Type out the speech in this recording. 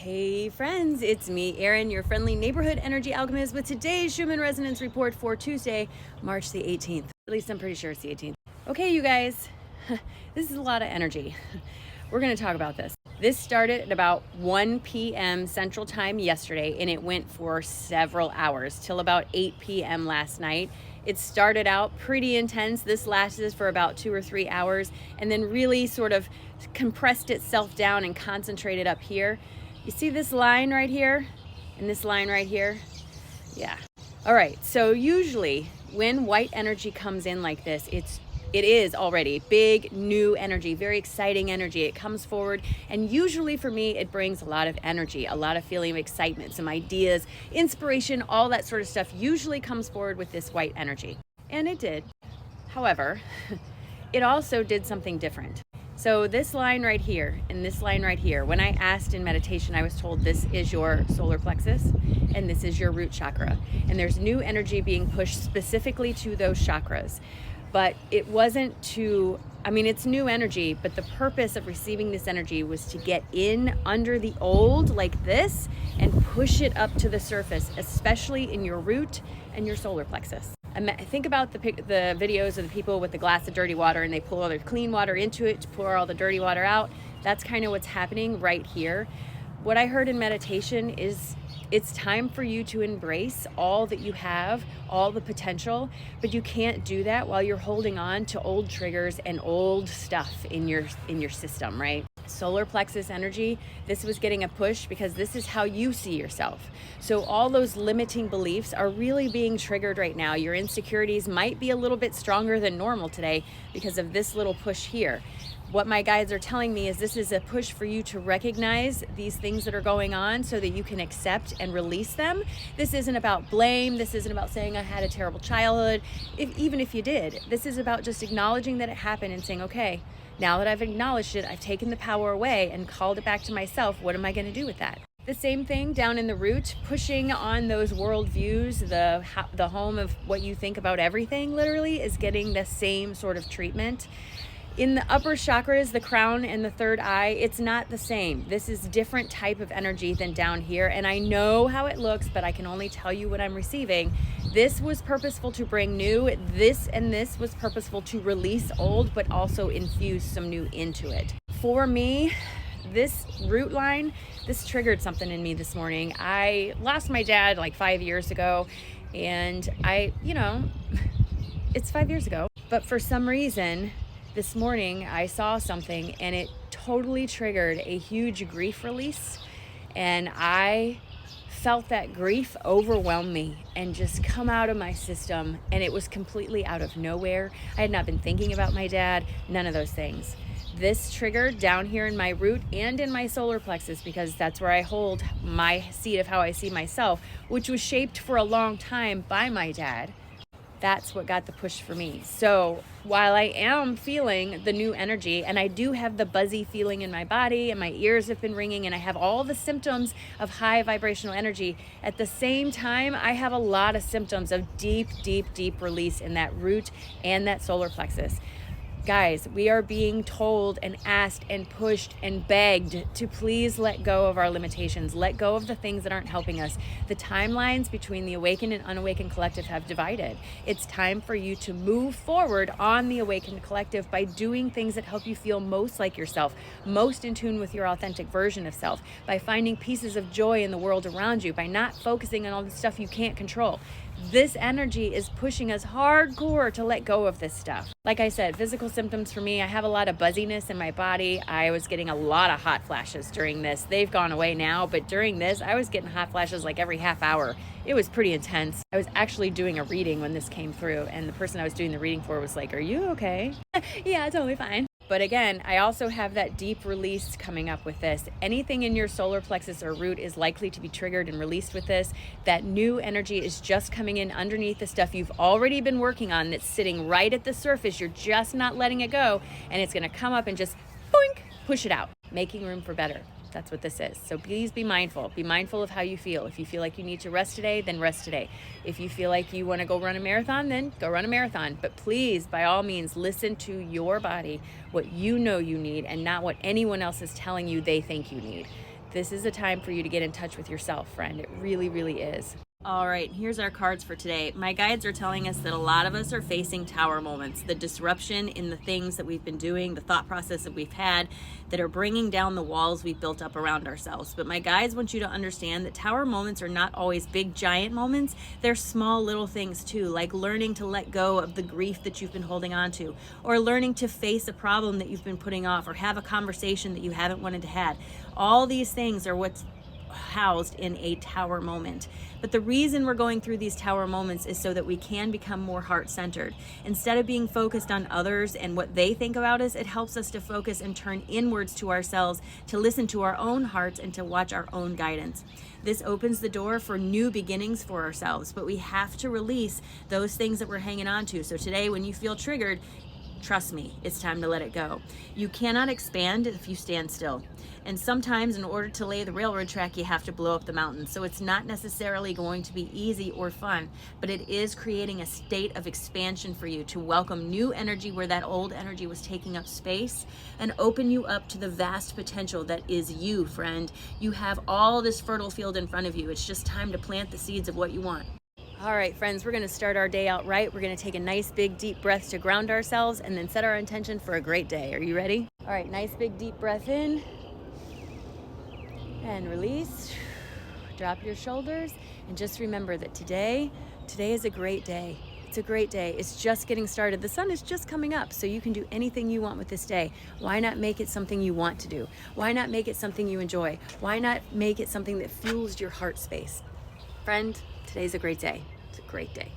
Hey friends, it's me, Erin, your friendly neighborhood energy alchemist with today's Schumann resonance report for Tuesday, March the 18th. At least I'm pretty sure it's the 18th. Okay, you guys, this is a lot of energy. We're going to talk about this. This started at about 1 p.m. Central Time yesterday, and it went for several hours till about 8 p.m. last night. It started out pretty intense. This lasted for about 2 or 3 hours and then really sort of compressed itself down and concentrated up here. You see this line right here and this line right here? Yeah. All right, so usually when white energy comes in like this, it is already big, new energy, very exciting energy. It comes forward, and usually for me, it brings a lot of energy, a lot of feeling of excitement, some ideas, inspiration, all that sort of stuff usually comes forward with this white energy. And it did. However, it also did something different. So this line right here and this line right here, when I asked in meditation, I was told this is your solar plexus and this is your root chakra. And there's new energy being pushed specifically to those chakras. But it wasn't to, it's new energy, but the purpose of receiving this energy was to get in under the old like this and push it up to the surface, especially in your root and your solar plexus. Think about the videos of the people with the glass of dirty water and they pour all their clean water into it to pour all the dirty water out. That's kind of what's happening right here. What I heard in meditation is it's time for you to embrace all that you have, all the potential, but you can't do that while you're holding on to old triggers and old stuff in your system, right? Solar plexus energy, this was getting a push because this is how you see yourself. So all those limiting beliefs are really being triggered right now. Your insecurities might be a little bit stronger than normal today because of this little push here. What my guides are telling me is this is a push for you to recognize these things that are going on so that you can accept and release them. This isn't about blame. This isn't about saying I had a terrible childhood, even if you did. This is about just acknowledging that it happened and saying, okay, now that I've acknowledged it, I've taken the power away and called it back to myself. What am I going to do with that? The same thing down in the root, pushing on those worldviews, the home of what you think about everything literally is getting the same sort of treatment. In the upper chakras, the crown and the third eye, it's not the same. This is different type of energy than down here. And I know how it looks, but I can only tell you what I'm receiving. This was purposeful to bring new. This and this was purposeful to release old, but also infuse some new into it. For me, this root line, this triggered something in me this morning. I lost my dad like 5 years ago. And it's 5 years ago. But for some reason, this morning I saw something and it totally triggered a huge grief release, and I felt that grief overwhelm me and just come out of my system, and it was completely out of nowhere. I had not been thinking about my dad, none of those things. This triggered down here in my root and in my solar plexus because that's where I hold my seed of how I see myself, which was shaped for a long time by my dad. That's what got the push for me. So while I am feeling the new energy and I do have the buzzy feeling in my body and my ears have been ringing and I have all the symptoms of high vibrational energy, at the same time, I have a lot of symptoms of deep, deep, deep release in that root and that solar plexus. Guys, we are being told and asked and pushed and begged to please let go of our limitations, let go of the things that aren't helping us. The timelines between the awakened and unawakened collective have divided. It's time for you to move forward on the awakened collective by doing things that help you feel most like yourself, most in tune with your authentic version of self, by finding pieces of joy in the world around you, by not focusing on all the stuff you can't control. This energy is pushing us hardcore to let go of this stuff. Like I said, physical symptoms for me, I have a lot of buzziness in my body. I was getting a lot of hot flashes during this. They've gone away now, but during this, I was getting hot flashes like every half hour. It was pretty intense. I was actually doing a reading when this came through, and the person I was doing the reading for was like, "Are you okay?" Yeah, totally fine. But again, I also have that deep release coming up with this. Anything in your solar plexus or root is likely to be triggered and released with this. That new energy is just coming in underneath the stuff you've already been working on that's sitting right at the surface. You're just not letting it go, and it's going to come up and just boink, push it out, making room for better. That's what this is. So please be mindful. Be mindful of how you feel. If you feel like you need to rest today, then rest today. If you feel like you want to go run a marathon, then go run a marathon. But please, by all means, listen to your body, what you know you need, and not what anyone else is telling you they think you need. This is a time for you to get in touch with yourself, friend. It really, really is. All right, here's our cards for today. My guides are telling us that a lot of us are facing tower moments, the disruption in the things that we've been doing, the thought process that we've had that are bringing down the walls we've built up around ourselves. But my guides want you to understand that tower moments are not always big, giant moments. They're small little things too, like learning to let go of the grief that you've been holding on to, or learning to face a problem that you've been putting off, or have a conversation that you haven't wanted to have. All these things are what's housed in a tower moment. But the reason we're going through these tower moments is so that we can become more heart-centered. Instead of being focused on others and what they think about us, it helps us to focus and turn inwards to ourselves, to listen to our own hearts and to watch our own guidance. This opens the door for new beginnings for ourselves, but we have to release those things that we're hanging on to. So today, when you feel triggered, trust me, it's time to let it go. You cannot expand if you stand still. And sometimes in order to lay the railroad track, you have to blow up the mountain. So it's not necessarily going to be easy or fun, but it is creating a state of expansion for you to welcome new energy where that old energy was taking up space, and open you up to the vast potential that is you, friend. You have all this fertile field in front of you. It's just time to plant the seeds of what you want. All right, friends, we're going to start our day out right. We're going to take a nice big deep breath to ground ourselves and then set our intention for a great day. Are you ready? All right, nice big deep breath in and release. Drop your shoulders and just remember that today is a great day. It's a great day. It's just getting started. The sun is just coming up, so you can do anything you want with this day. Why not make it something you want to do? Why not make it something you enjoy? Why not make it something that fuels your heart space? Friend, today's a great day. It's a great day.